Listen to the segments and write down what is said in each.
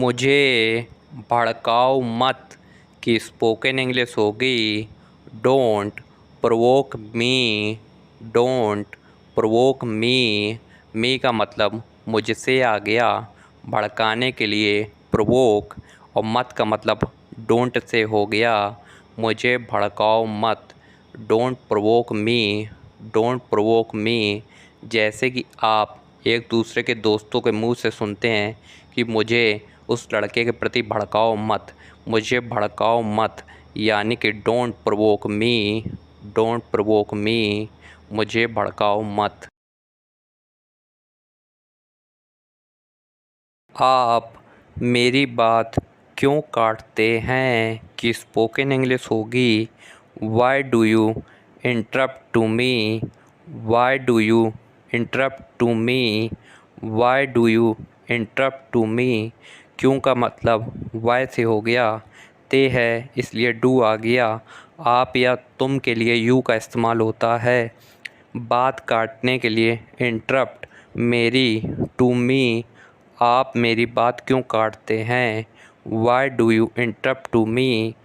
मुझे भड़काओ मत की स्पोकन इंग्लिश होगी don't provoke me. Don't provoke me. Me का मतलब मुझसे आ गया, भड़काने के लिए प्रोवोक, और मत का मतलब डोंट से हो गया। मुझे भड़काओ मत, don't provoke me. Don't provoke me. जैसे कि आप एक दूसरे के दोस्तों के मुंह से सुनते हैं कि मुझे उस लड़के के प्रति भड़काओ मत, मुझे भड़काओ मत, यानी कि don't provoke me. Don't provoke me, मुझे भड़काओ मत। आप मेरी बात क्यों काटते हैं कि स्पोकन इंग्लिश होगी why do you interrupt to me. Why do you interrupt to me. Why do you interrupt to me. क्यों का मतलब वाई से हो गया, ते है इसलिए डू आ गया। आप या तुम के लिए यू का इस्तेमाल होता है। बात काटने के लिए इंटरप्ट मेरी, टू मी। आप मेरी बात क्यों काटते हैं, why do you interrupt to me.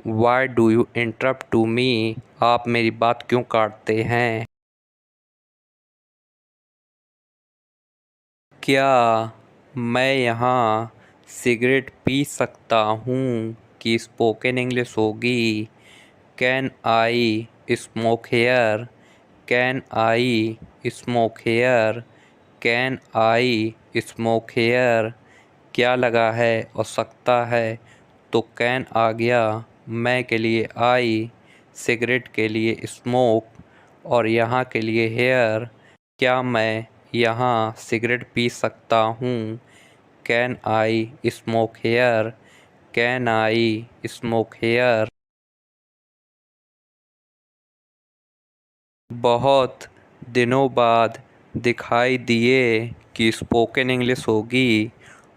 Why do you interrupt to me. आप मेरी बात क्यों काटते हैं। क्या मैं यहाँ सिगरेट पी सकता हूँ कि स्पोकन इंग्लिश होगी can I smoke here. Can I smoke here. Can I smoke here. क्या लगा है और सकता है तो कैन आ गया, मैं के लिए आई, सिगरेट के लिए स्मोक, और यहाँ के लिए हेयर। क्या मैं यहाँ सिगरेट पी सकता हूँ, can I smoke here. Can I smoke here. बहुत दिनों बाद दिखाई दिए कि स्पोकन इंग्लिश होगी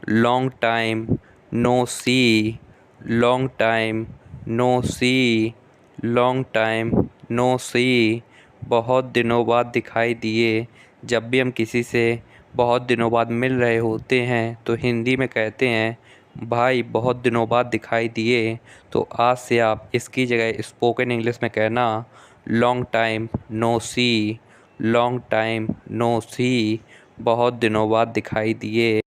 long time no see. Long time no see. Long time no see. बहुत दिनों बाद दिखाई दिए। जब भी हम किसी से बहुत दिनों बाद मिल रहे होते हैं तो हिंदी में कहते हैं भाई बहुत दिनों बाद दिखाई दिए। तो आज से आप इसकी जगह स्पोकन इंग्लिश में कहना long time no see. Long time no see. बहुत दिनों बाद दिखाई दिए।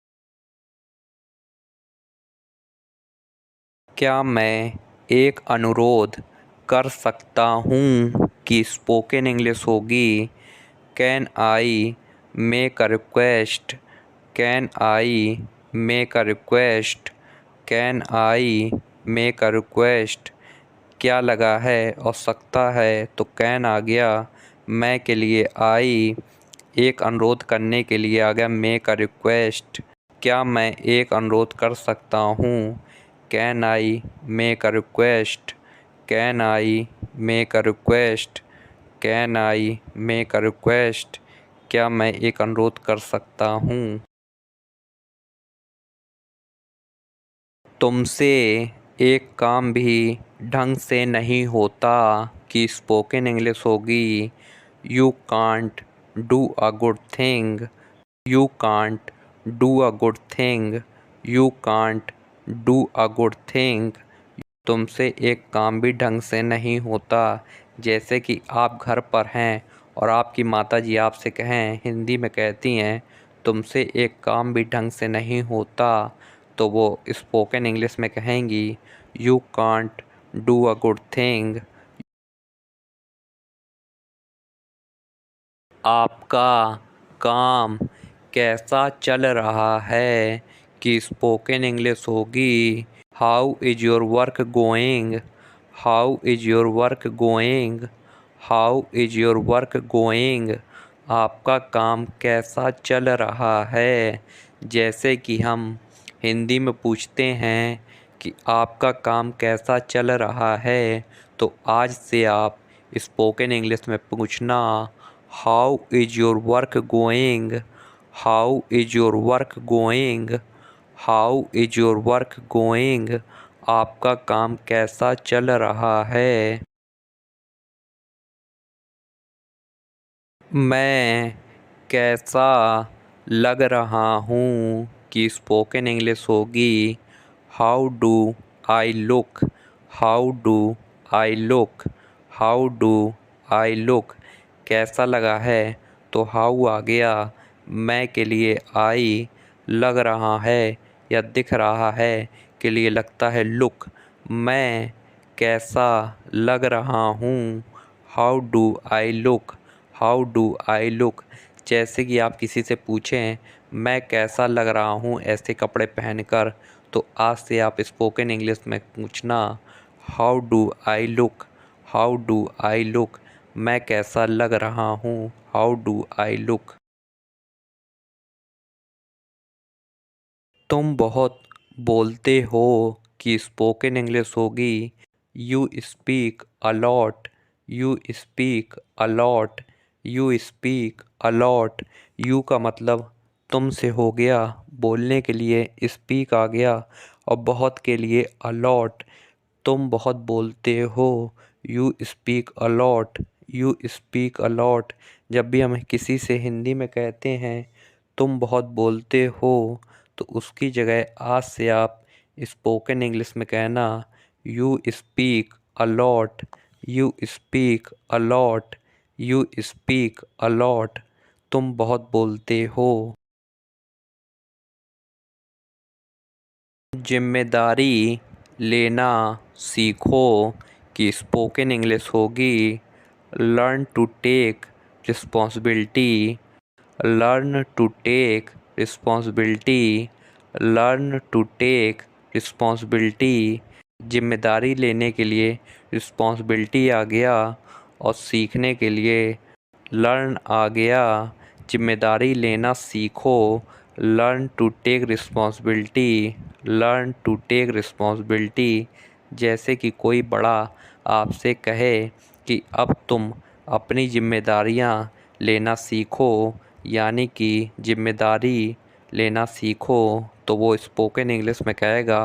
क्या मैं एक अनुरोध कर सकता हूँ कि स्पोकन इंग्लिश होगी can I make a request. Can I make a request. Can I make a request. क्या लगा है और सकता है तो कैन आ गया, मैं के लिए आई, एक अनुरोध करने के लिए आ गया मेक अ रिक्वेस्ट। क्या मैं एक अनुरोध कर सकता हूँ, can I make a request. Can I make a request. Can I make a request. क्या मैं एक अनुरोध कर सकता हूँ। तुमसे एक काम भी ढंग से नहीं होता कि स्पोकन इंग्लिश होगी you can't do a good thing. You can't do a good thing. You can't do a good thing. तुमसे एक काम भी ढंग से नहीं होता। जैसे कि आप घर पर हैं और आपकी माताजी आपसे कहें, हिंदी में कहती हैं तुमसे एक काम भी ढंग से नहीं होता, तो वो स्पोकन इंग्लिश में कहेंगी you can't do a good thing. आपका काम कैसा चल रहा है कि स्पोकन इंग्लिश होगी how is your work going. How is your work going. How is your work going. आपका काम कैसा चल रहा है। जैसे कि हम हिंदी में पूछते हैं कि आपका काम कैसा चल रहा है, तो आज से आप स्पोकन इंग्लिश में पूछना how is your work going. How is your work going. How is your work going. आपका काम कैसा चल रहा है। मैं कैसा लग रहा हूँ कि स्पोकन इंग्लिश होगी how do I look, how do I look, how do I look. कैसा लगा है तो हाउ आ गया, मैं के लिए आई, लग रहा है या दिख रहा है के लिए लगता है लुक, मैं कैसा लग रहा हूँ। How do I look, how do I look. जैसे कि आप किसी से पूछें मैं कैसा लग रहा हूँ ऐसे कपड़े पहनकर, तो आज से आप स्पोकन इंग्लिश में पूछना how do I look, how do I look. मैं कैसा लग रहा हूँ, हाउ डू आई लुक। तुम बहुत बोलते हो कि स्पोकन इंग्लिश होगी you speak a lot, you speak a lot, you speak a lot. You का मतलब तुमसे हो गया, बोलने के लिए स्पीक आ गया और बहुत के लिए अलॉट। तुम बहुत बोलते हो, you speak a lot, you speak a lot. जब भी हम किसी से हिंदी में कहते हैं तुम बहुत बोलते हो, तो उसकी जगह आज से आप स्पोकन इंग्लिश में कहना you speak a lot, you speak a lot, you speak a lot. तुम बहुत बोलते हो। जिम्मेदारी लेना सीखो कि स्पोकन इंग्लिश होगी learn to take responsibility, learn to take responsibility, learn to take responsibility. जिम्मेदारी लेने के लिए रिस्पॉन्सिबिलिटी आ गया और सीखने के लिए लर्न आ गया। जिम्मेदारी लेना सीखो, learn to take responsibility, learn to take responsibility. जैसे कि कोई बड़ा आपसे कहे कि अब तुम अपनी जिम्मेदारियां लेना सीखो, यानी कि जिम्मेदारी लेना सीखो, तो वो स्पोकन इंग्लिश में कहेगा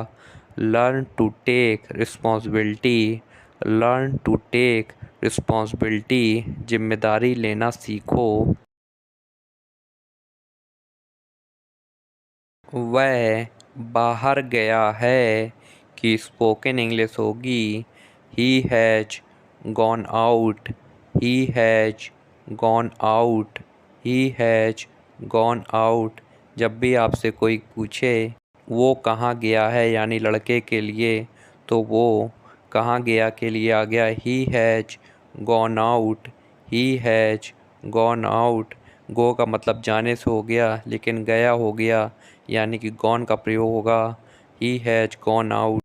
learn to take responsibility, learn to take responsibility. जिम्मेदारी लेना सीखो। वह बाहर गया है कि स्पोकन इंग्लिश होगी ही has gone out, he has gone out, he has gone out. जब भी आपसे कोई पूछे वो कहाँ गया है यानी लड़के के लिए, तो वो कहाँ गया के लिए आ गया he has gone out, he has gone out. Go का मतलब जाने से हो गया, लेकिन गया हो गया, यानी कि गॉन का प्रयोग होगा ही हैज गॉन आउट।